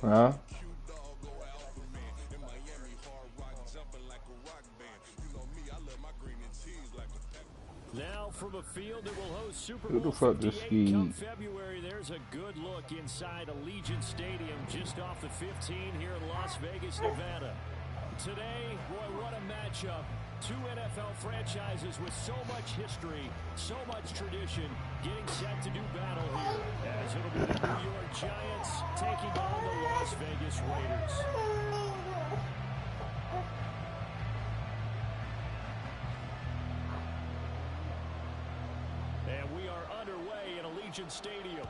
Huh? Now from a field that will host Super Who the Bowl fuck just 58 come skied? February, there's a good look inside Allegiant Stadium just off the 15 here in Las Vegas, Nevada. Today, boy, what a matchup. Two NFL franchises with so much history, so much tradition, getting set to do battle here. As it'll be the New York Giants taking on the Las Vegas Raiders. And we are underway in Allegiant Stadium.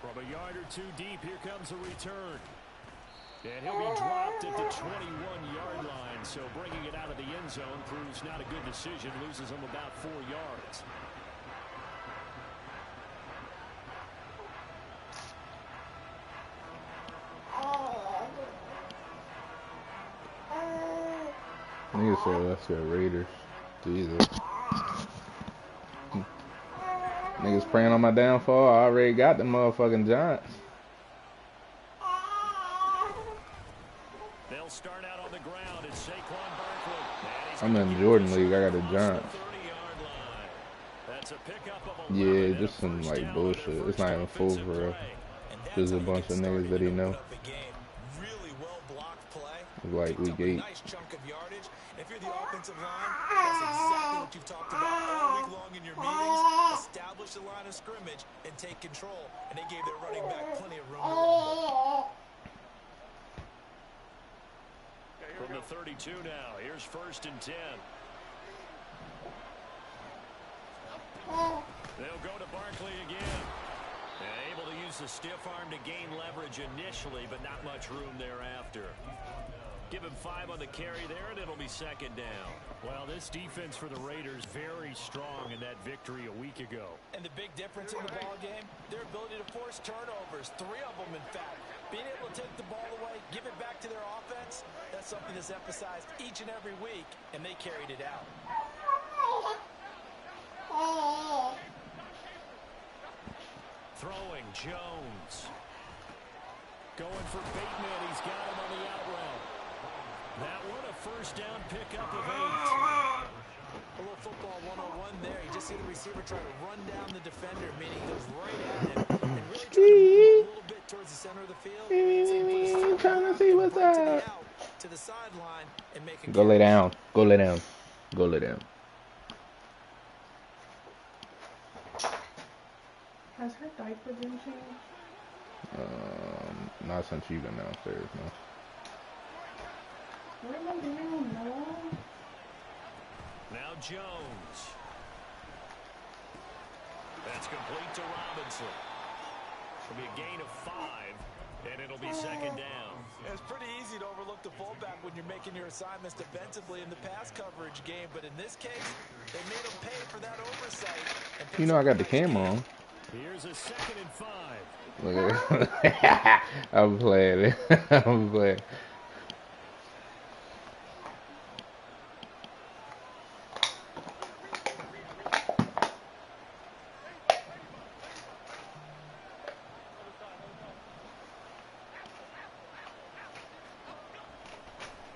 From a yard or two deep, here comes a return. And he'll be dropped at the 21-yard line, so bringing it out of the end zone proves not a good decision, loses him about 4 yards. Nigga said let's go Raiders. Jesus. Niggas praying on my downfall. I already got the motherfucking Giants. They'll start out on the ground. It's Saquon Barkley. I'm in Jordan League. I got the Giants. That's a pickup of 11. Yeah, just some like bullshit. It's not even full for real. Just a bunch of niggas that he know. Like week 8. Nice chunk of yardage. If you're the offensive line, that's exactly what you've talked about all week long in your meetings. Establish the line of scrimmage and take control. And they gave their running back plenty of room to rumble. From the 32 now, here's 1st and 10. They'll go to Barkley again. Able to use the stiff arm to gain leverage initially, but not much room thereafter. Give him 5 on the carry there, and it'll be 2nd down. Well, this defense for the Raiders very strong in that victory a week ago. And the big difference in the ball game, their ability to force turnovers, 3 of them in fact. Being able to take the ball away, give it back to their offense, that's something that's emphasized each and every week, and they carried it out. Throwing, Jones. Going for Bateman, he's got him on the out route. That one a 1st down pickup of 8. A little football 101 there. You just see the receiver try to run down the defender, meaning he goes right at him and really try to move a little bit towards the center of the field. So Trying to see what's up. To the sideline and make a Go lay down. Go lay down. Go lay down. Has her diaper been changed? Not since you've been downstairs, no. What am I doing, Noah? Now Jones. That's complete to Robinson. It'll be a gain of 5, and it'll be 2nd down. It's pretty easy to overlook the fullback when you're making your assignments defensively in the pass coverage game, but in this case, they made him pay for that oversight. You know I got the camera on. Here's a 2nd and 5. Look at it. I'm playing it. I'm playing.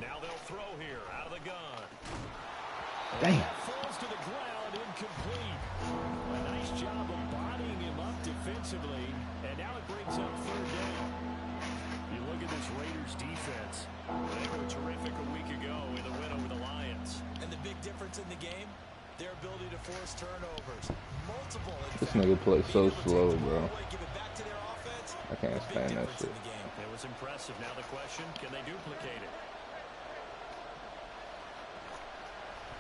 Now they'll throw here out of the gun. Damn. Falls to the ground, incomplete. A nice job of bodying him up defensively, and now it brings up 3rd down. You look at this Raiders defense. They were terrific a week ago in the win over the Lions. And the big difference in the game, their ability to force turnovers. Multiple. This nigga plays so slow, bro. Give it back to their offense. I can't stand that shit. It was impressive. Now the question, can they duplicate it?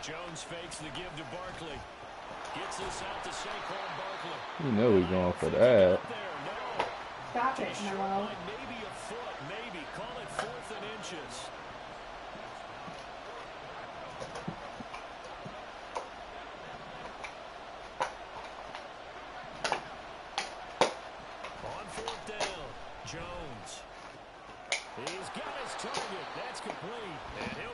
Jones fakes the give to Barkley. Gets this out to Saquon Barkley. You know we're going for that. Stop it, Noah. Maybe a foot, maybe. Call it 4th and inches. On 4th down, Jones. He's got his target. That's complete.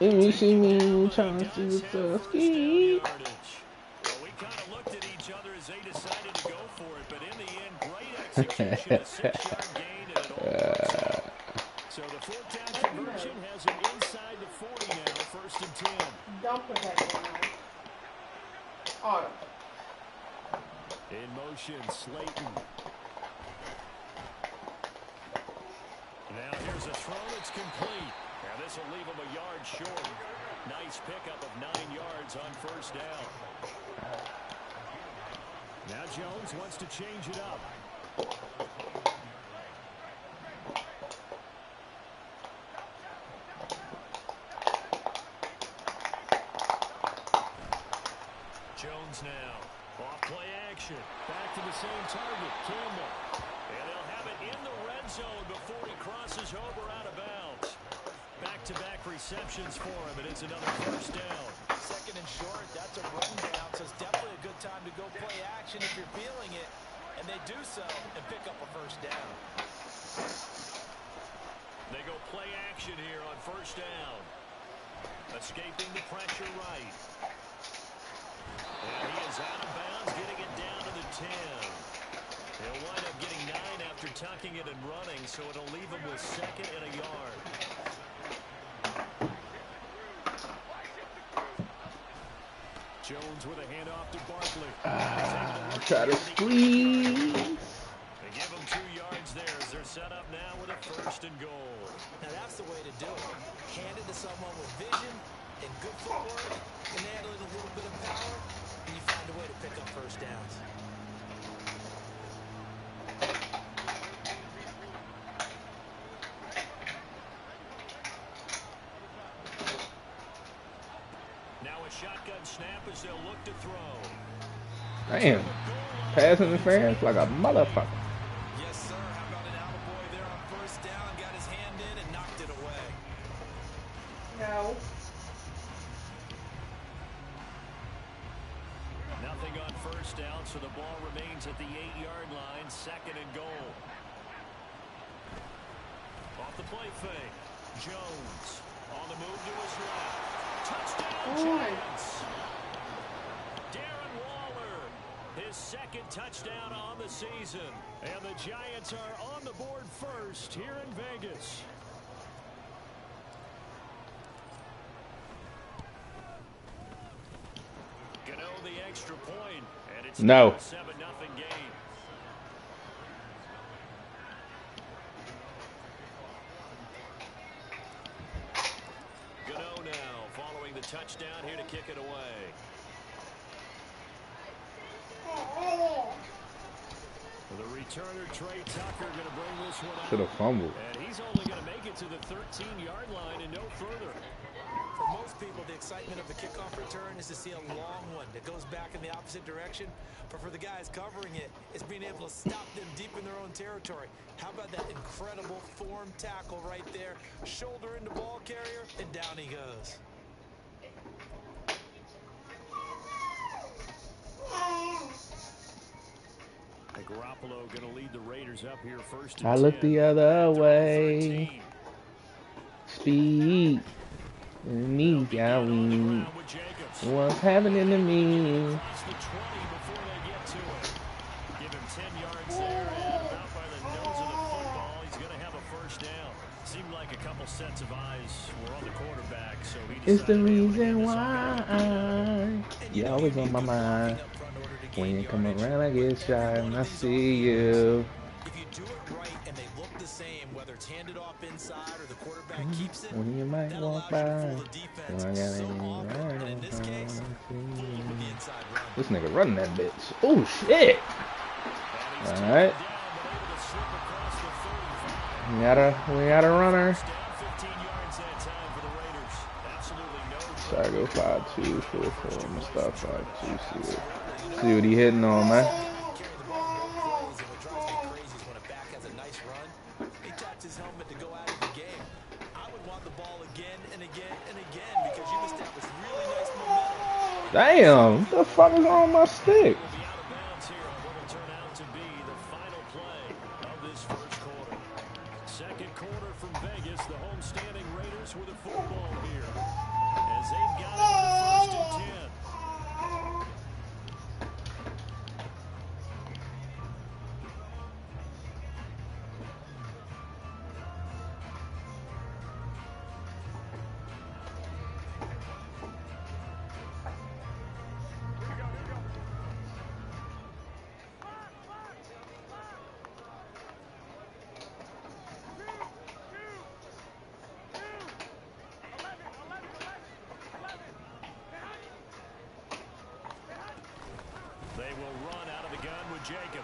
And you see me trying to see what's up. Well, we kind of looked at each other as they decided to go for it, but in the execution, a 6-yard gain, and it all works out. So the fourth down conversion has him inside the 40 now, 1st and 10. Don't put that in there. Oh. In motion, Slayton. Now here's a throw that's complete. Now this will leave him a yard short. Nice pickup of 9 yards on 1st down. Now Jones wants to change it up. Jones now. Off play action. Back to the same target, Campbell. And they'll have it in the red zone before he crosses over out of bounds. Back-to-back receptions for him. It is another 1st down. 2nd and short, that's a rundown, so it's definitely a good time to go play action if you're feeling it. And they do so and pick up a 1st down. They go play action here on 1st down. Escaping the pressure right. And he is out of bounds, getting it down to the 10. He'll wind up getting 9 after tucking it and running, so it'll leave him with 2nd and a yard. Jones with a handoff to Barkley. Try to squeeze. They give him 2 yards there as they're set up now with a 1st and goal. Now that's the way to do it. Hand it to someone with vision and good footwork, and handle it a little bit of power, and you find a way to pick up 1st downs. Shotgun snap as they'll look to throw. Damn. Pass interference like a motherfucker. Yes, sir. How about an attaboy there on 1st down? Got his hand in and knocked it away. No. Nothing on 1st down, so the ball remains at the 8-yard line. 2nd and goal. Off the play fake. Jones on the move to his left. Touchdown, Giants! Darren Waller, his 2nd touchdown on the season. And the Giants are on the board first here in Vegas. Gano the extra point, and it's no. a 7-0 game. Gano now following the touchdown here to kick it away. The returner, Trey Tucker, going to bring this one out. Should have fumbled. And he's only going to make it to the 13-yard line and no further. For most people, the excitement of the kickoff return is to see a long one that goes back in the opposite direction. But for the guys covering it, it's being able to stop them deep in their own territory. How about that incredible form tackle right there? Shoulder into ball carrier, and down he goes. Garoppolo going to lead the Raiders up here 1st and 10. I look the other way. Speed. Me, going. What's happening to me? Sets of eyes were on the quarterback, so he it's the reason why you always on my mind. When you come around, I get shy and I see you. If you do it right and they look the same, whether it's handed off inside or the quarterback keeps it, when you might that walk allows by, you to fool the defense so often. And in this case, fool them with the inside run. this nigga running that bitch. Oh shit! All right, we got a runner. Try to go 5-2, 4-4. I'm gonna start 5-2. See what he hitting on, man. Damn, what the fuck is on my stick? Second quarter from Vegas, the home-standing Raiders with a football here. As they've got it with a 1st and 10.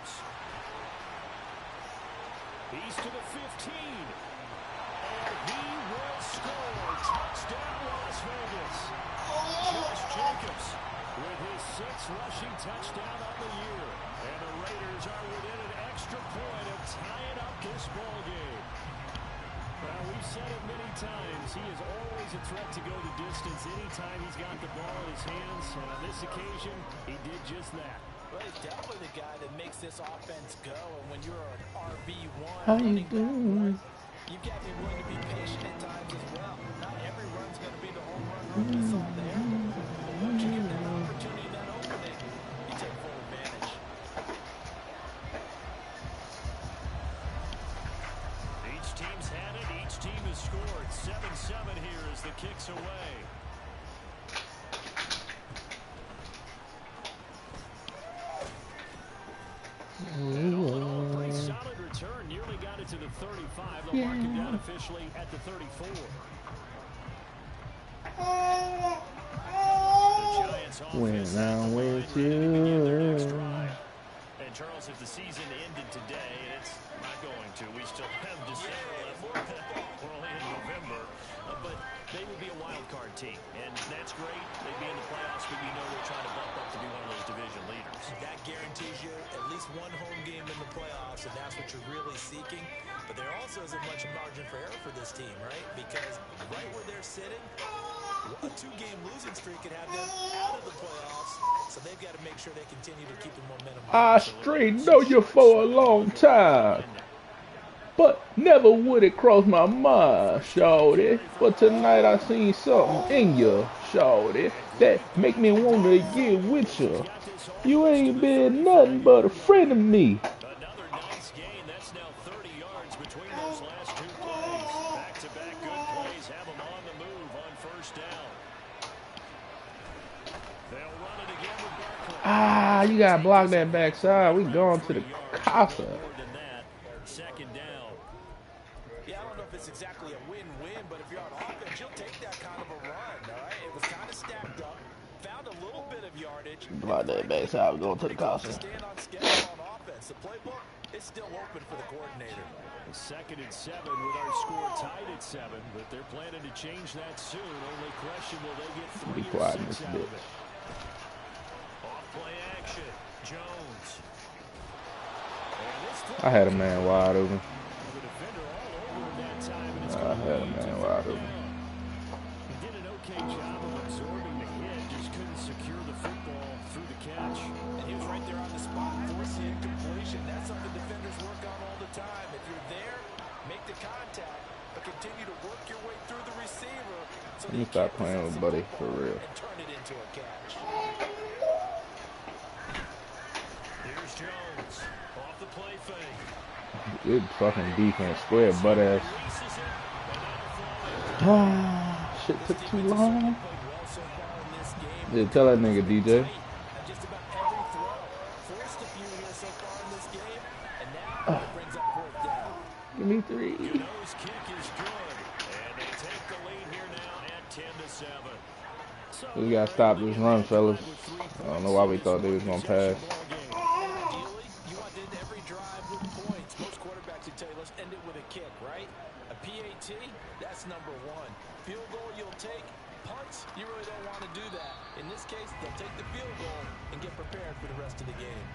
Jones. He's to the 15. And he will score. Touchdown, Las Vegas. Josh Jacobs with his 6th rushing touchdown on the year. And the Raiders are within an extra point of tying up this ball game. Well, we've said it many times. He is always a threat to go the distance anytime he's got the ball in his hands. And on this occasion, he did just that. Well, he's definitely the guy that makes this offense go. And when you're an RB1, How you doing? you've got to be willing to be patient at times as well. Not every run's going to be the home run you saw there. But once you get that opportunity, that opening, you take full advantage. Each team's had it. Each team has scored. 7-7 here as the kick's away. Pretty solid return. Nearly got it to the 35. They'll mark him down officially at the 34. The Giants When I'm with you. And Charles, if the season ended today, and it's not going to, we still have December left. We're only in November. But they would be a wild card team, and that's great. They'd be in the playoffs, but you know they're trying to bump up to be one of those division leaders. That guarantees you at least one home game in the playoffs, and that's what you're really seeking. But there also isn't much margin for error for this team, right? Because right where they're sitting, a 2-game losing streak could have them out of the playoffs, so they've got to make sure they continue to keep the momentum. I straight know you for a long time, but never would it cross my mind, shawty. But tonight I seen something in you, shawty, that make me want to get with you. You ain't been nothing but a friend of me. Another nice gain. That's now 30 yards between those last 2 plays. Back-to-back good plays have them on the move on first down. They'll run it again with Barkley. Ah, you gotta block that backside. We going to the casa. More than that. Second down. Yeah, I don't know if it's exactly a win-win, but if you're on offense, you'll take that kind of a run, all right? It was kind of stacked up, found a little bit of yardage. Block that backside. We going to the casa. Stand on schedule on offense. The playbook is still open for the coordinator. 2nd and 7 with our score tied at 7, but they're planning to change that soon. Only question, will they get 3 Be or quiet, 6 Mr. out of Bitch. it? Off play action. Jones. I had a man wide open. The defender all over him that time, and it's I going to had a lead to man 3rd wide open. down. He did an okay job of absorbing the hit, just couldn't secure the football through the catch. And he was right there on the spot, forcing incompletion. That's something defenders work on all the time. If you're there, make the contact, but continue to work your way through the receiver. So Let me stop playing with Buddy, for real. And turn it into a catch. Here's Jones. Off the play fake. Good fucking defense. Square butt ass. Releases it, and now Ah, shit took too long. Played well so far in this game. Yeah, tell that nigga DJ. Just about every throw. Forced a few here so far in this game, and now it brings up 4th down. Give me 3. Gano's kick is good, and they take the lead here now at 10-7. So We gotta stop this run, fellas. I don't know why we thought they was gonna pass. Ideally, you want to end every drive with points. Most quarterbacks would tell you, let's end it with a kick, right? A PAT, that's number 1. Field goal you'll take. Punts, you really don't want to do that. In this case, they'll take the field goal and get prepared for the rest of the game.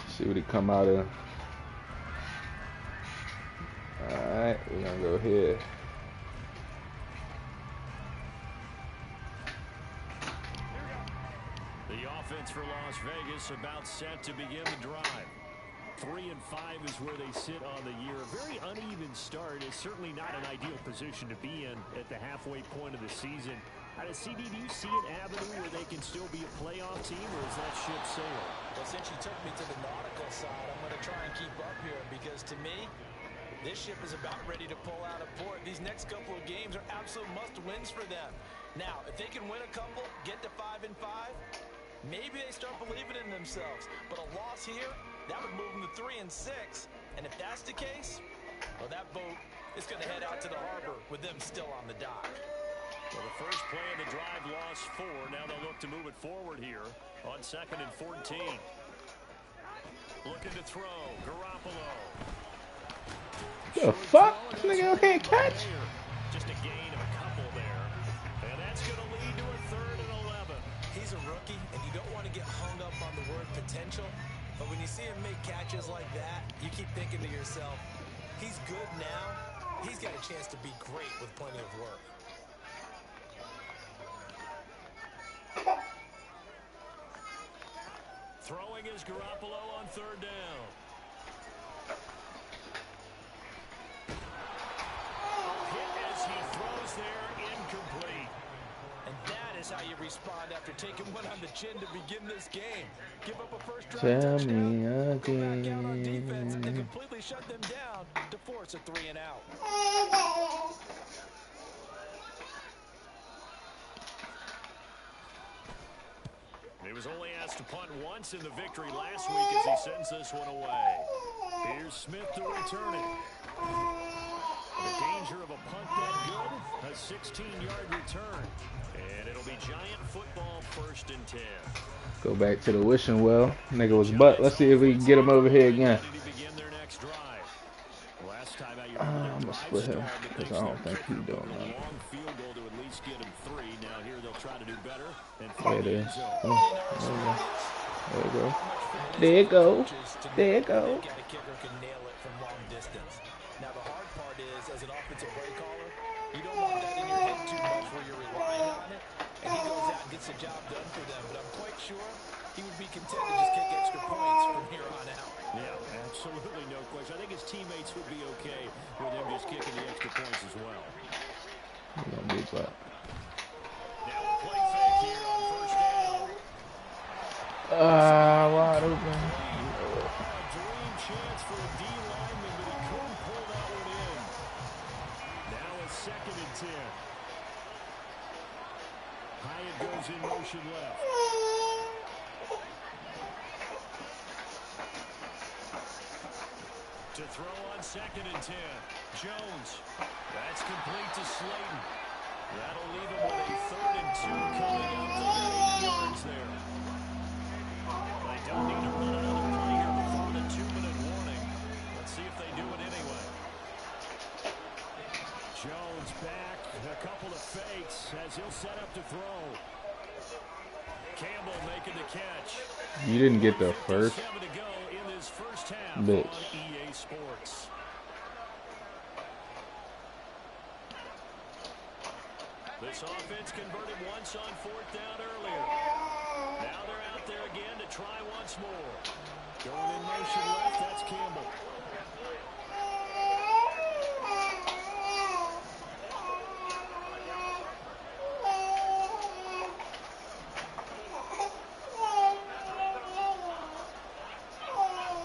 See what he come out of. Alright, we're gonna go here. the offense for Las Vegas about set to begin the drive. 3-5 is where they sit on the year. A very uneven start. Is certainly not an ideal position to be in at the halfway point of the season. Out of CD, do you see an avenue where they can still be a playoff team, or is that ship sailed? Well, since you took me to the nautical side, I'm going to try and keep up here because to me, this ship is about ready to pull out of port. These next couple of games are absolute must-wins for them. Now, if they can win a couple, get to 5-5, maybe they start believing in themselves. But a loss here, that would move them to 3-6. And if that's the case, well, that boat is going to head out to the harbor with them still on the dock. Well, the first play of the drive lost 4. Now they'll look to move it forward here on 2nd and 14. Looking to throw. Garoppolo. The fuck? This nigga can't catch? Just a gain of a couple there. And that's going to lead to a 3rd and 11. He's a rookie, and you don't want to get hung up on the word potential. But when you see him make catches like that, you keep thinking to yourself, he's good now. He's got a chance to be great with plenty of work. Throwing is Garoppolo on 3rd down. Hit as he throws there, incomplete. And that is how you respond after taking one on the chin to begin this game. Give up a first drive Tell touchdown, me go back out on again. defense, and completely shut them down to force a 3 and out. He was only asked to punt once in the victory last week as he sends this one away. Here's Smith to return it. The danger of a punt that good, a 16-yard return. And it'll be Giant football 1st and 10. Go back to the wishing well. Nigga was butt. Let's see if we can get him over here again. I'm gonna split him because I don't think he's doing that. There it is. Oh, there you go. There you go. There you go. Now the hard part is, as an offensive play caller, you don't want that in your head too much where you're relying on it, and he goes out and gets the job done for them. But I'm quite sure he would be content to just kick extra points from here on out. Yeah, absolutely no question. I think his teammates would be okay with him just kicking the extra points as well. He's gonna be butt. Now a play fake here on 1st down. Wide open. Dream chance for a D lineman, but he couldn't pull that one in. Now it's 2nd and 10. Hyatt goes in motion left. To throw on 2nd and 10. Jones. That's complete to Slayton. That'll leave him with a 3rd and 2 coming up. They got 8 yards there. They don't need to run another play here before the 2-minute warning. Let's see if they do it anyway. Jones back. A couple of fakes as he'll set up to throw. Campbell making the catch. You didn't get the first. 7 to go in this first half Bitch. on EA Sports. This offense converted once on 4th down earlier. Now they're out there again to try once more. Going in motion left, that's Campbell.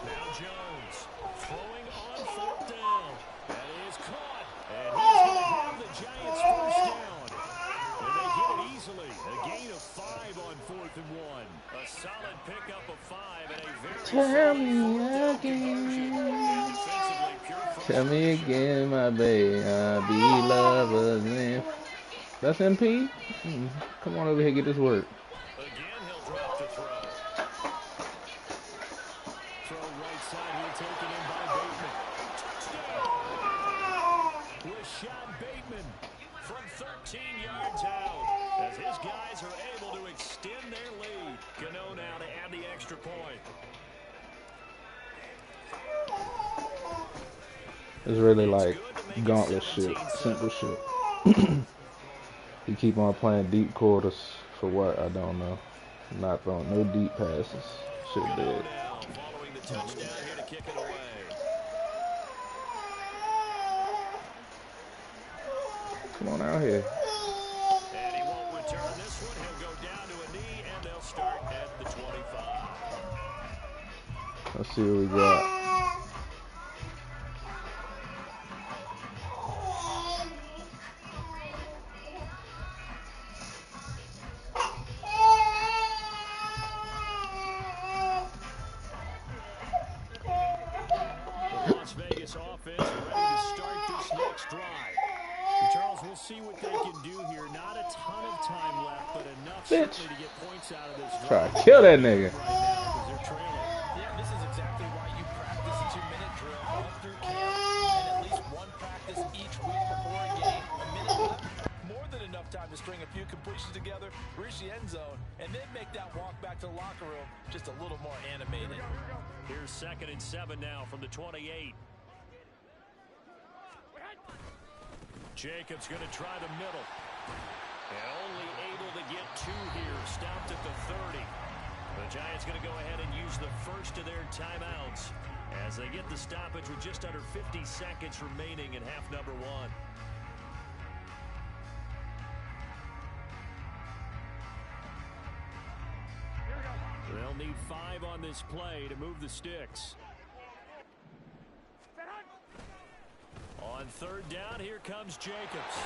Now Jones throwing on 4th down. That is caught. And he's going to have the Giants first down. And they get it easily. A gain of 5 on 4th and 1. A solid pickup of 5 and a very Tell me again. Tell me again, my baby. I'll be lovers again. That's MP? Come on over here, get this work. Again, he'll drop to throw. Throw right side here, taken in by Bateman. Touchdown! Rashad Bateman from 13 yards out. As his guys are able to extend their lead. Gano now to add the extra point. It's really like gauntlet shit, simple shit. You keep on playing deep quarters for what? I don't know. Not throwing no deep passes. Shit dead. Following the touchdown here to kick it away. Come on out here. And he won't return this one. He'll go down to a knee, and they'll start at the 25. Let's see what we got. The Las Vegas offense ready to start this next drive. Charles, we'll see what they can do here. Not a Bitch. Try to kill that nigga. Yeah, this is exactly why you practice a 2-minute drill all through camp and at least one practice each week before a game. A minute left, more than enough time to string a few completions together, reach the end zone, and then make that walk back to the locker room just a little more animated. Here's 2nd and 7 now from the 28. Jacobs going to try the middle. And only able to get 2 here. Stopped at the 30. The Giants going to go ahead and use the first of their timeouts as they get the stoppage with just under 50 seconds remaining in half number 1. They'll need 5 on this play to move the sticks. On 3rd down, here comes Jacobs.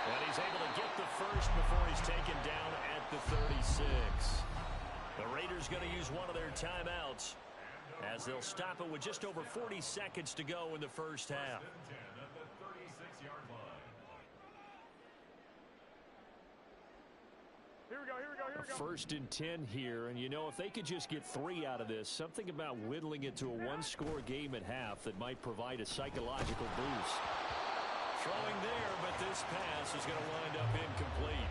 And he's able to get the first before he's taken down at the 36. The Raiders going to use one of their timeouts as they'll stop it with just over 40 seconds to go in the first half. Here we go. 1st and 10 here, and you know, if they could just get 3 out of this, something about whittling it to a 1-score game at half that might provide a psychological boost. Throwing there, but this pass is going to wind up incomplete.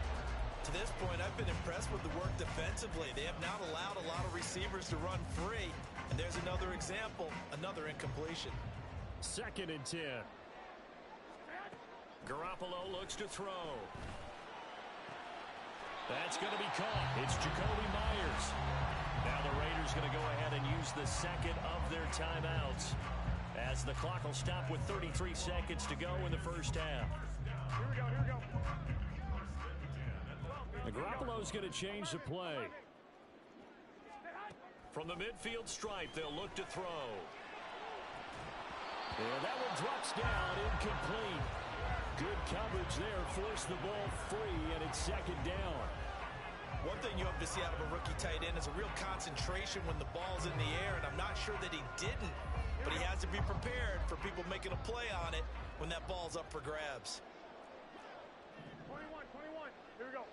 To this point, I've been impressed with the work defensively. They have not allowed a lot of receivers to run free. And there's another example, another incompletion. 2nd and 10. Garoppolo looks to throw. That's going to be caught. It's Jacoby Myers. Now the Raiders going to go ahead and use the 2nd of their timeouts as the clock will stop with 33 seconds to go in the first half. Here we go. Garoppolo's going to change the play. From the midfield stripe, they'll look to throw. And that one drops down, incomplete. Good coverage there, forced the ball free, and it's 2nd down. One thing you hope to see out of a rookie tight end is a real concentration when the ball's in the air, and I'm not sure that he didn't, but he has to be prepared for people making a play on it when that ball's up for grabs. 21. Here we go.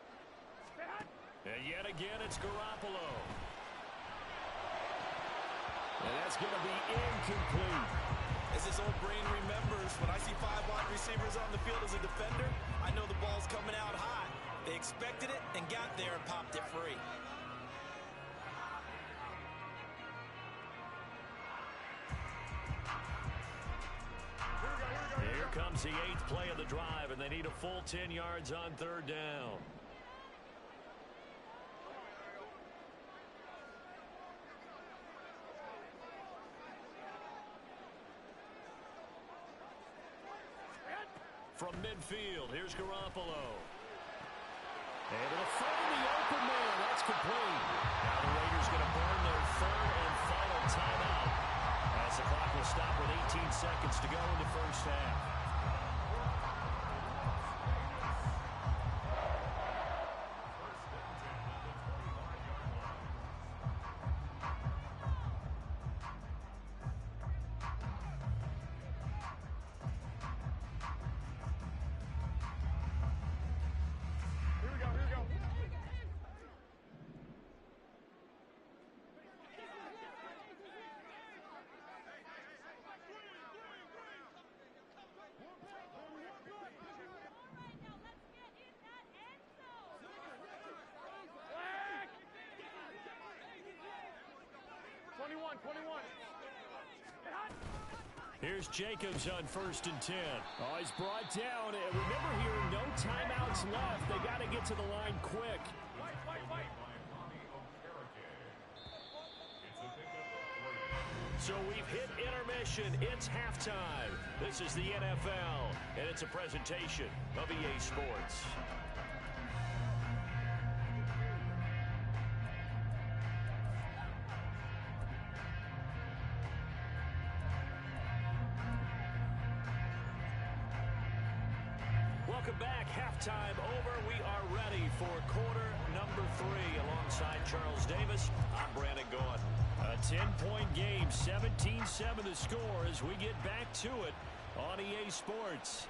And yet again, it's Garoppolo. And that's going to be incomplete. As his old brain remembers, when I see 5 wide receivers on the field as a defender, I know the ball's coming out hot. They expected it and got there and popped it free. Here comes the 8th play of the drive, and they need a full 10 yards on 3rd down. From midfield, here's Garoppolo. Able to find the open man. That's complete. Now the Raiders going to burn their 3rd and final timeout as the clock will stop with 18 seconds to go in the first half. Here's Jacobs on 1st and 10. Oh, he's brought down. And remember here, no timeouts left. They got to get to the line quick. So we've hit intermission. It's halftime. This is the NFL, and it's a presentation of EA Sports. Welcome back. Halftime over. We are ready for quarter number 3 alongside Charles Davis. I'm Brandon Gordon. A 10-point game, 17-7 the score as we get back to it on EA Sports.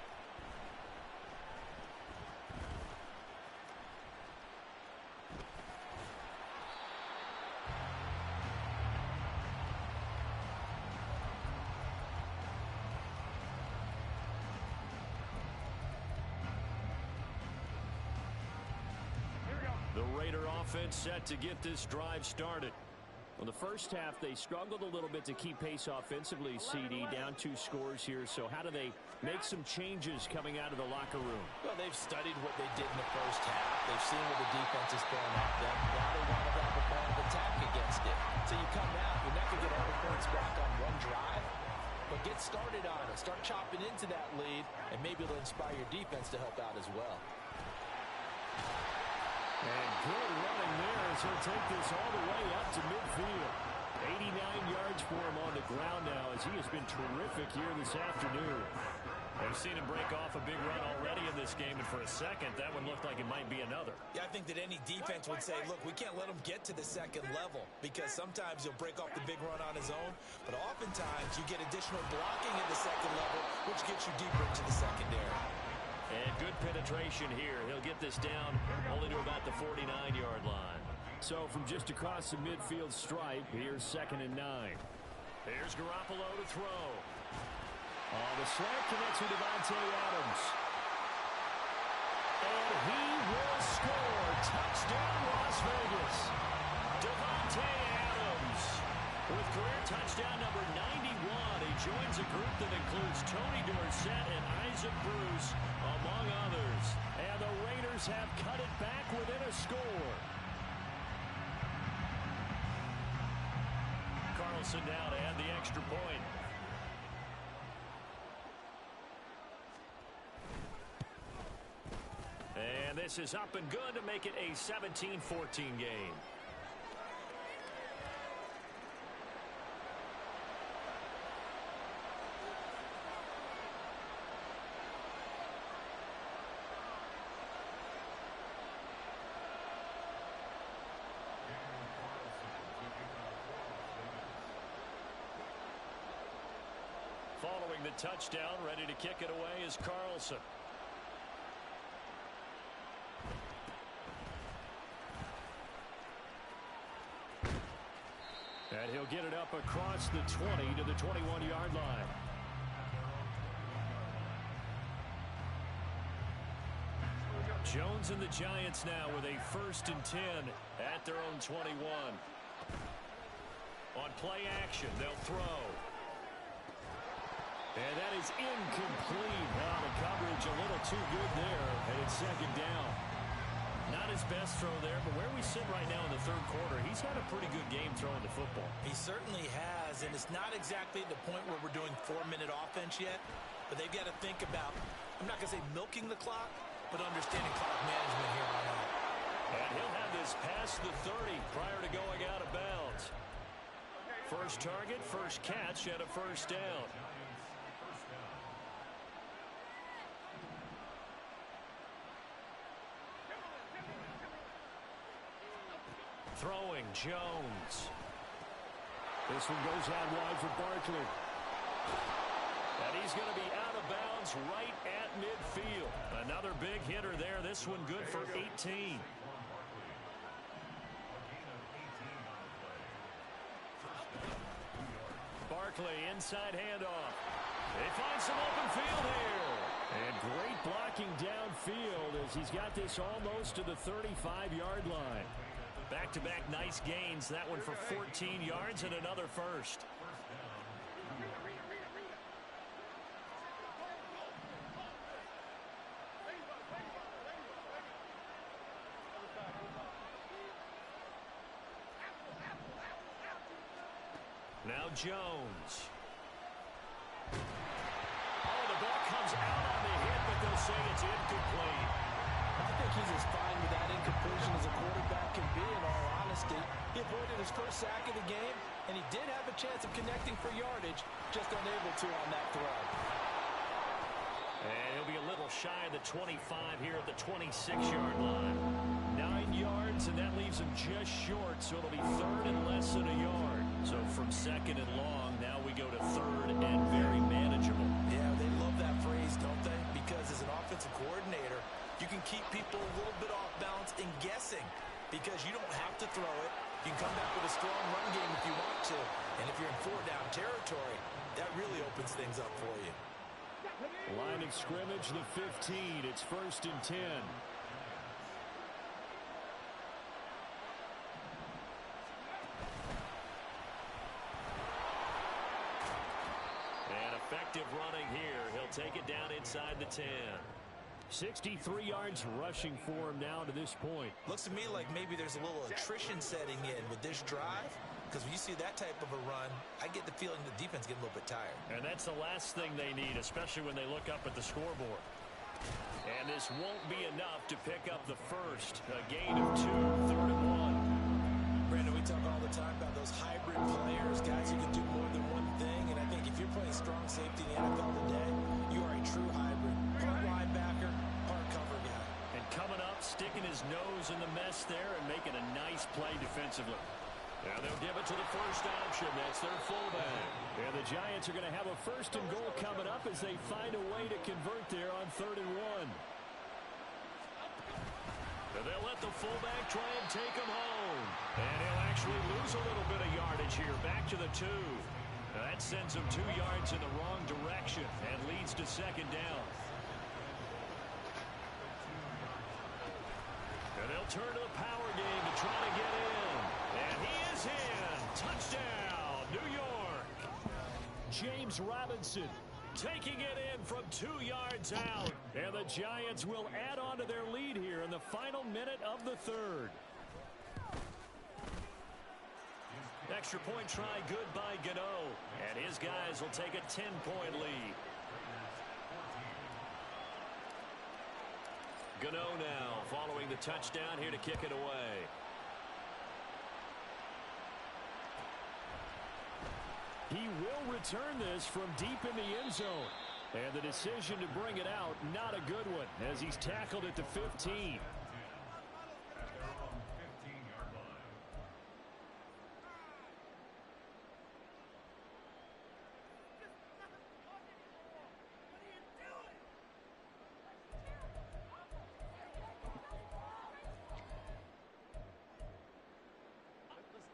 Raider offense set to get this drive started. Well, the first half, they struggled a little bit to keep pace offensively, CD, down 2 scores here. So how do they make some changes coming out of the locker room? Well, they've studied what they did in the first half. They've seen what the defense is throwing at them. Now they want to have a plan of attack against it. So you come out, you're not going to get all the points back on one drive, but get started on it. Start chopping into that lead, and maybe it'll inspire your defense to help out as well. And good running there as he'll take this all the way up to midfield. 89 yards for him on the ground now as he has been terrific here this afternoon. We've seen him break off a big run already in this game, and for a second, that one looked like it might be another. Yeah, I think that any defense would say, look, we can't let him get to the second level because sometimes he'll break off the big run on his own, but oftentimes you get additional blocking at the second level, which gets you deeper into the secondary. And good penetration here. He'll get this down only to about the 49-yard line. So from just across the midfield stripe, here's 2nd and 9. Here's Garoppolo to throw. The slant connects with Davante Adams. And he will score. Touchdown, Las Vegas. Davante Adams with career touchdown number 91. He joins a group that includes Tony Dorsett and Isaac Bruce, among others. And the Raiders have cut it back within a score. Carlson now to add the extra point. And this is up and good to make it a 17-14 game. Following the touchdown, ready to kick it away is Carlson. And he'll get it up across the 20 to the 21-yard line. Jones and the Giants now with a 1st and 10 at their own 21. On play action, they'll throw. And that is incomplete. Now the coverage a little too good there, and it's 2nd down. Not his best throw there, but where we sit right now in the 3rd quarter, he's had a pretty good game throwing the football. He certainly has, and it's not exactly at the point where we're doing 4-minute offense yet, but they've got to think about, I'm not going to say milking the clock, but understanding clock management here on out. And he'll have this past the 30 prior to going out of bounds. First target, first catch, and a 1st down. Throwing, Jones. This one goes out wide for Barkley. And he's going to be out of bounds right at midfield. Another big hitter there. This one good for 18. Barkley, inside handoff. They find some open field here. And great blocking downfield as he's got this almost to the 35-yard line. Back-to-back nice gains. That one for 14 yards and another 1st. Now Jones. Oh, the ball comes out on the hit, but they'll say it's incomplete. I think he's as fine with that incompletion as a quarterback can be, in all honesty. He avoided his first sack of the game, and he did have a chance of connecting for yardage, just unable to on that throw. And he'll be a little shy of the 25 here at the 26-yard line. 9 yards, and that leaves him just short, so it'll be 3rd and less than a yard. So from 2nd and long, now we go to 3rd and very manageable. Yeah, they love that phrase, don't they? Because as an offensive coordinator, you can keep people a little bit off balance and guessing because you don't have to throw it. You can come back with a strong run game if you want to. And if you're in 4-down territory, that really opens things up for you. Line of scrimmage, the 15. It's 1st and 10. effective running here. He'll take it down inside the 10. 63 yards rushing for him now to this point. Looks to me like maybe there's a little attrition setting in with this drive, because when you see that type of a run, I get the feeling the defense getting a little bit tired. And that's the last thing they need, especially when they look up at the scoreboard. And this won't be enough to pick up the first. A gain of 2, 3rd and 1. Brandon, we talk all the time about those hybrid players, guys who can do more than one thing. And I think if you're playing strong safety in the NFL today, you are a true hybrid. Part linebacker, part cover guy. And coming up, sticking his nose in the mess there and making a nice play defensively. Now they'll give it to the first option. That's their fullback. And the Giants are going to have a 1st and goal coming up as they find a way to convert there on 3rd and 1. And they'll let the fullback try and take him home. And he'll actually lose a little bit of yardage here. Back to the 2. Now that sends him 2 yards in the wrong direction and leads to 2nd down. And they'll turn to the power game to try to get in. And he is in. Touchdown, New York. James Robinson taking it in from 2 yards out. And the Giants will add on to their lead here in the final minute of the 3rd. Extra point try good by Gano. And his guys will take a 10-point lead. Gano now following the touchdown here to kick it away. He will return this from deep in the end zone. And the decision to bring it out, not a good one, as he's tackled at the 15.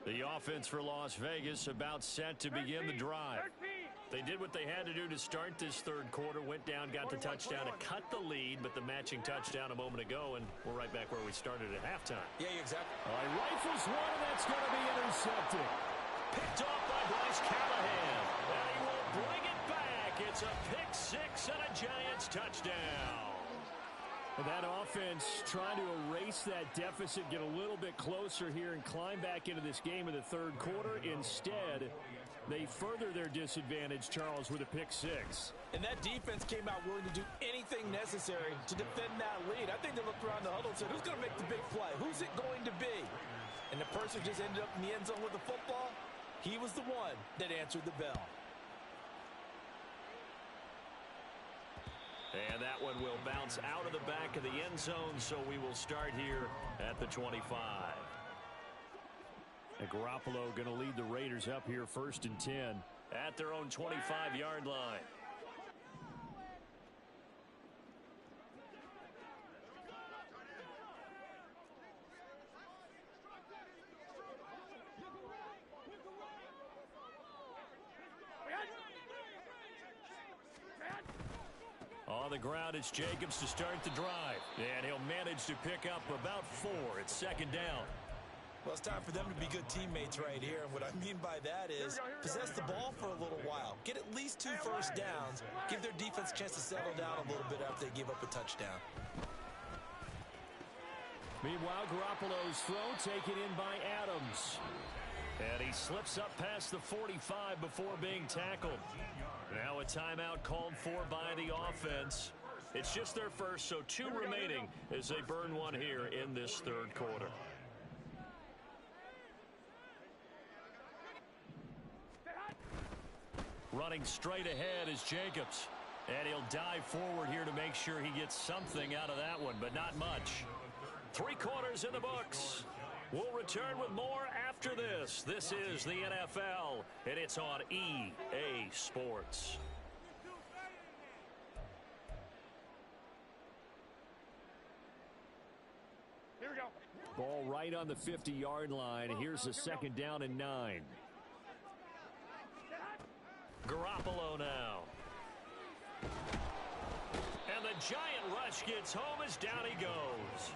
The offense for Las Vegas about set to begin the drive. They did what they had to do to start this 3rd quarter. Went down, got the touchdown to cut the lead, but the matching touchdown a moment ago, and we're right back where we started at halftime. Yeah, exactly. Rifles one, and that's going to be intercepted. Picked off by Bryce Callahan. And he will bring it back. It's a pick 6 and a Giants touchdown. That offense trying to erase that deficit, get a little bit closer here and climb back into this game in the 3rd quarter. Instead, they further their disadvantage, Charles, with a pick 6. And that defense came out willing to do anything necessary to defend that lead. I think they looked around the huddle and said, who's going to make the big play? Who's it going to be? And the person just ended up in the end zone with the football. He was the one that answered the bell. And that one will bounce out of the back of the end zone, so we will start here at the 25. And Garoppolo going to lead the Raiders up here 1st and 10 at their own 25-yard line. On the ground, it's Jacobs to start the drive. And he'll manage to pick up about 4. It's 2nd down. Well, it's time for them to be good teammates right here. And what I mean by that is possess the ball for a little while. Get at least 2 first downs. Give their defense a chance to settle down a little bit after they give up a touchdown. Meanwhile, Garoppolo's throw taken in by Adams. And he slips up past the 45 before being tackled. Now a timeout called for by the offense. It's just their first, so 2 remaining as they burn one here in this 3rd quarter. Running straight ahead is Jacobs. And he'll dive forward here to make sure he gets something out of that one, but not much. 3 quarters in the books. We'll return with more after this. This is the NFL, and it's on EA Sports. Here we go. Ball right on the 50-yard line. Here's a 2nd down and 9. Garoppolo now. And the giant rush gets home as down he goes.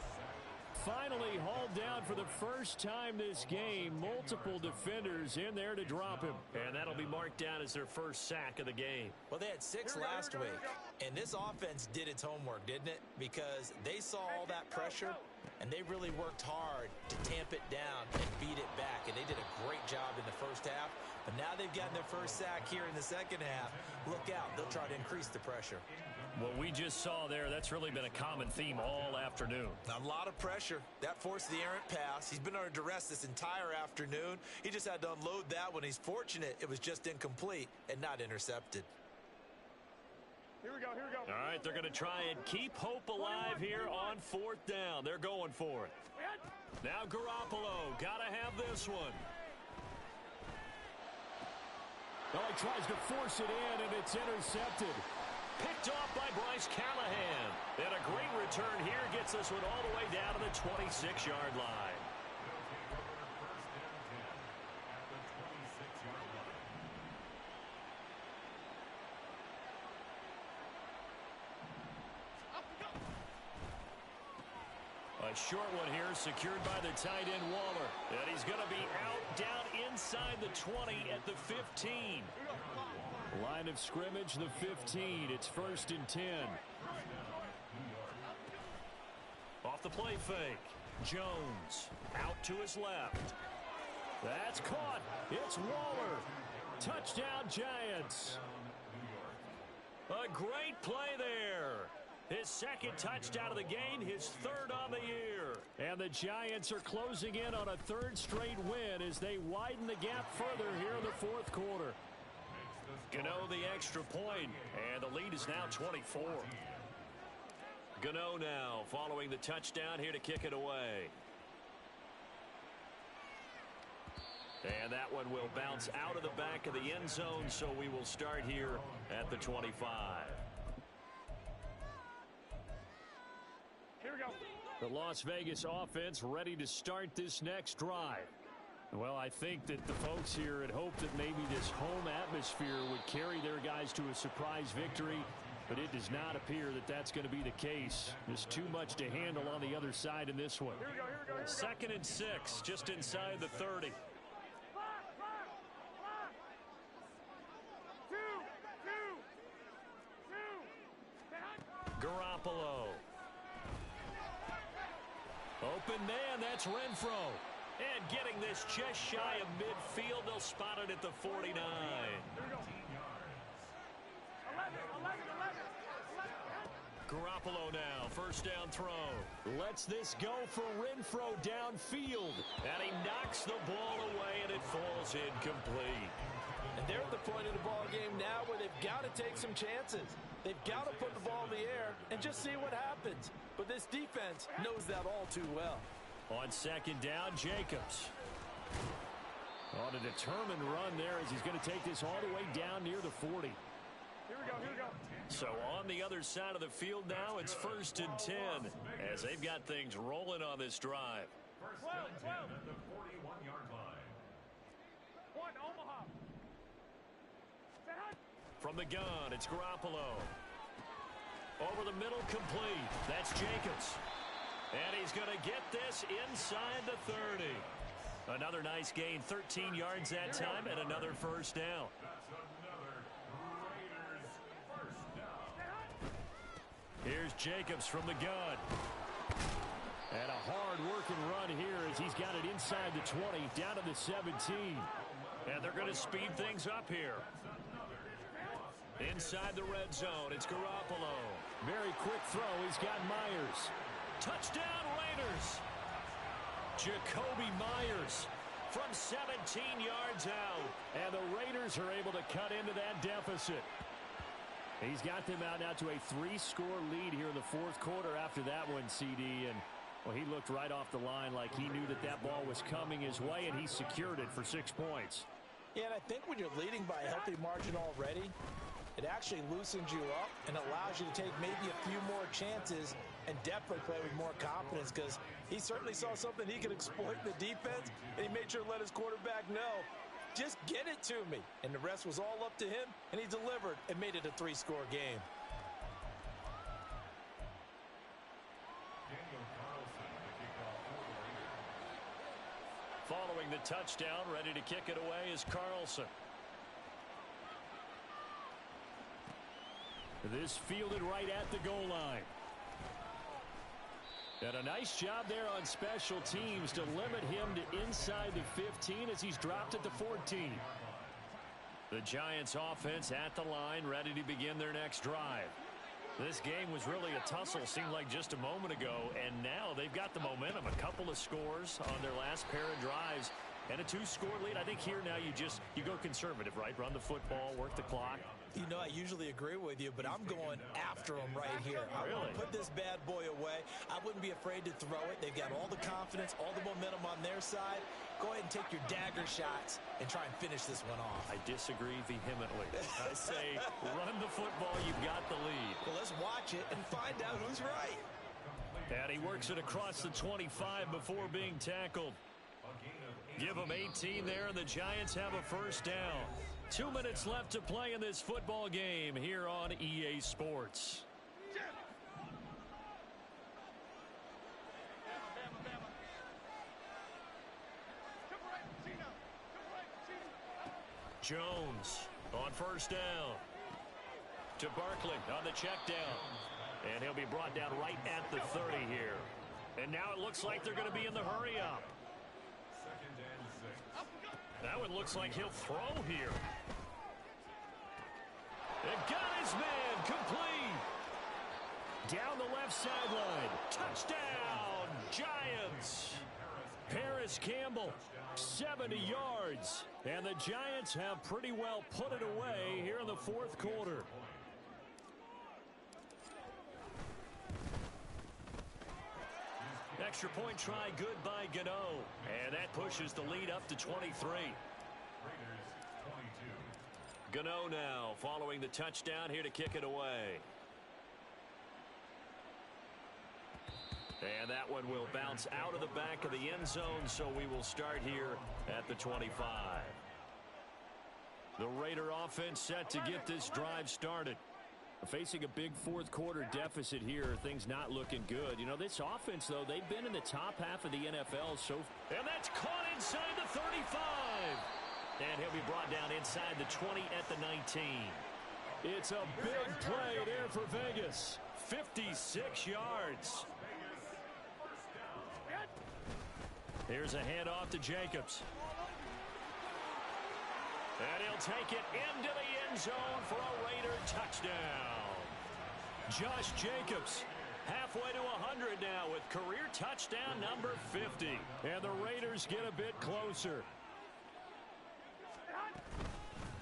finally hauled down for the first time this game. Multiple defenders in there to drop him. And that'll be marked down as their first sack of the game. Well, they had 6 last week, and this offense did its homework, didn't it? Because they saw all that pressure, and they really worked hard to tamp it down and beat it back. And they did a great job in the first half. But now they've gotten their first sack here in the second half. Look out. They'll try to increase the pressure. What we just saw there, that's really been a common theme all afternoon. A lot of pressure. That forced the errant pass. He's been under duress this entire afternoon. He just had to unload that one. He's fortunate it was just incomplete and not intercepted. Here we go, here we go. All right, they're going to try and keep hope alive here on 4th down. They're going for it. Now Garoppolo, got to have this one. Oh, he tries to force it in, and it's intercepted. Picked off by Bryce Callahan. And a great return here gets this one all the way down to the 26-yard line. A short one here, secured by the tight end Waller. And he's going to be out down inside the 20 at the 15. Line of scrimmage, the 15. It's 1st and 10. Off the play fake. Jones out to his left. That's caught. It's Waller. Touchdown, Giants. A great play there. His 2nd touchdown of the game, his 3rd on the year. And the Giants are closing in on a 3rd straight win as they widen the gap further here in the 4th quarter. Gano the extra point, and the lead is now 24. Gano now following the touchdown here to kick it away. And that one will bounce out of the back of the end zone, so we will start here at the 25. Here we go. The Las Vegas offense ready to start this next drive. Well, I think that the folks here had hoped that maybe this home atmosphere would carry their guys to a surprise victory, but it does not appear that that's going to be the case. There's too much to handle on the other side in this one. Here we go, here we go, here we go. 2nd and 6, just inside the 30. Garoppolo. Open man, that's Renfro. And getting this just shy of midfield, they'll spot it at the 49. Garoppolo now, 1st down throw. Lets this go for Renfro downfield. And he knocks the ball away, and it falls incomplete. And they're at the point of the ball game now where they've got to take some chances. They've got to put the ball in the air and just see what happens. But this defense knows that all too well. On 2nd down, Jacobs. On a determined run there as he's going to take this all the way down near the 40. Here we go, here we go. So on the other side of the field now, it's 1st and 10 as they've got things rolling on this drive. 12 at the 41-yard line. 1, Omaha. From the gun, it's Garoppolo. Over the middle, complete. That's Jacobs. And he's going to get this inside the 30. Another nice gain, 13 yards that time, and another 1st down. Here's Jacobs from the gun. And a hard-working run here as he's got it inside the 20, down to the 17. And they're going to speed things up here. Inside the red zone, it's Garoppolo. Very quick throw. He's got Myers. Touchdown, Raiders. Jacoby Myers from 17 yards out. And the Raiders are able to cut into that deficit. He's got them out now to a 3-score lead here in the 4th quarter after that one, CD. And, well, he looked right off the line like he knew that that ball was coming his way, and he secured it for 6 points. Yeah, and I think when you're leading by a healthy margin already, it actually loosens you up and allows you to take maybe a few more chances and definitely play with more confidence, because he certainly saw something he could exploit in the defense, and he made sure to let his quarterback know, just get it to me. And the rest was all up to him, and he delivered and made it a 3-score game. Following the touchdown, ready to kick it away is Carlson. This fielded right at the goal line. And a nice job there on special teams to limit him to inside the 15 as he's dropped at the 14. The Giants offense at the line, ready to begin their next drive. This game was really a tussle, seemed like just a moment ago, and now they've got the momentum. A couple of scores on their last pair of drives and a 2-score lead. I think here now you go conservative, right? Run the football, work the clock. You know, I usually agree with you, but I'm going after him right here. I want to put this bad boy away. I wouldn't be afraid to throw it. They've got all the confidence, all the momentum on their side. Go ahead and take your dagger shots and try and finish this one off. I disagree vehemently. I say run the football. You've got the lead. Well, let's watch it and find out who's right. And he works it across the 25 before being tackled. Give them 18 there, and the Giants have a first down. 2 minutes left to play in this football game here on EA Sports. Jones on first down. To Barkley on the check down. And he'll be brought down right at the 30 here. And now it looks like they're going to be in the hurry up. That one looks like he'll throw here. And got his man complete. Down the left sideline. Touchdown, Giants. Paris Campbell, 70 yards. And the Giants have pretty well put it away here in the fourth quarter. Extra point try good by Gano. And that pushes the lead up to 23. Gano now following the touchdown here to kick it away. And that one will bounce out of the back of the end zone, so we will start here at the 25. The Raider offense set to get this drive started. Facing a big fourth quarter deficit here, things not looking good. You know, this offense, though, they've been in the top half of the NFL so far. And that's caught inside the 35. And he'll be brought down inside the 20 at the 19. It's a big play there for Vegas. 56 yards. Here's a handoff to Jacobs. And he'll take it into the end zone for a Raider touchdown. Josh Jacobs halfway to 100 now with career touchdown number 50. And the Raiders get a bit closer.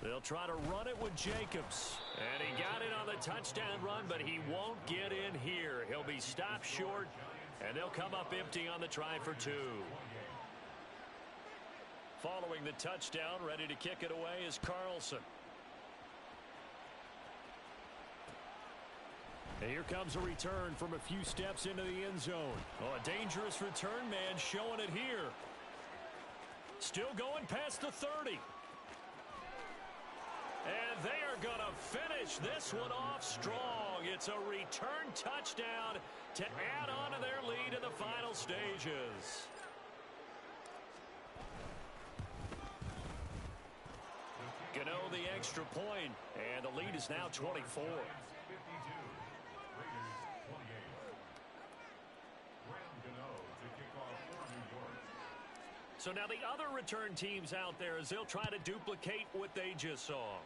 They'll try to run it with Jacobs. And he got it on the touchdown run, but he won't get in here. He'll be stopped short, and they'll come up empty on the try for two. Following the touchdown, ready to kick it away is Carlson. And here comes a return from a few steps into the end zone. Oh, a dangerous return man showing it here. Still going past the 30. And they are going to finish this one off strong. It's a return touchdown to add on to their lead in the final stages. Gano the extra point, and the lead is now 24. So now the other return teams out there as they'll try to duplicate what they just saw.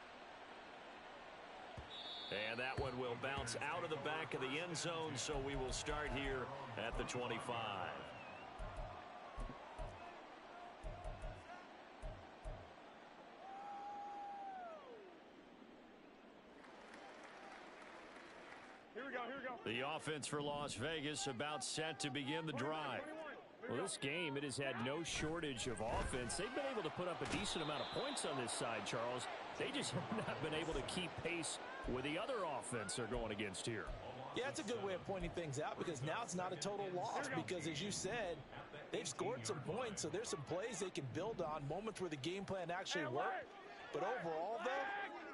And that one will bounce out of the back of the end zone, so we will start here at the 25. Here we go, here we go. The offense for Las Vegas about set to begin the drive. Well, this game, it has had no shortage of offense. They've been able to put up a decent amount of points on this side, Charles. They just have not been able to keep pace with the other offense they're going against here. Yeah, it's a good way of pointing things out because now it's not a total loss because, as you said, they've scored some points, so there's some plays they can build on, moments where the game plan actually worked. But overall, though,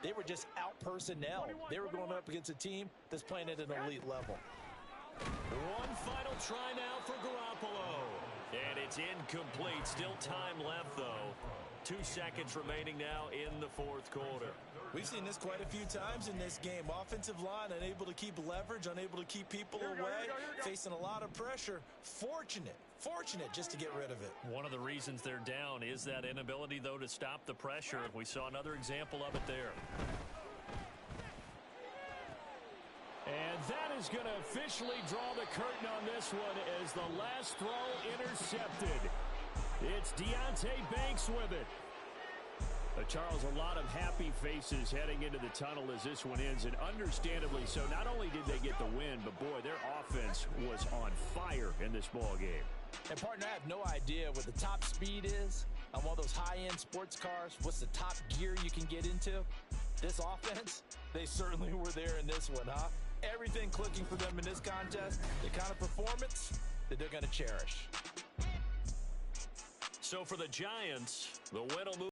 they were just out-personnel. They were going up against a team that's playing at an elite level. One final try now for Garoppolo. And it's incomplete. Still time left, though. 2 seconds remaining now in the fourth quarter. We've seen this quite a few times in this game. Offensive line unable to keep leverage, unable to keep people away, facing a lot of pressure. Fortunate just to get rid of it. One of the reasons they're down is that inability, though, to stop the pressure. We saw another example of it there. And that is going to officially draw the curtain on this one as the last throw intercepted. It's Deonte Banks with it. Charles, a lot of happy faces heading into the tunnel as this one ends, and understandably so. Not only did they get the win, but boy, their offense was on fire in this ball game. And partner, I have no idea what the top speed is on one of those high-end sports cars. What's the top gear you can get into? This offense, they certainly were there in this one, huh? Everything clicking for them in this contest, the kind of performance that they're going to cherish. So for the Giants, the win will move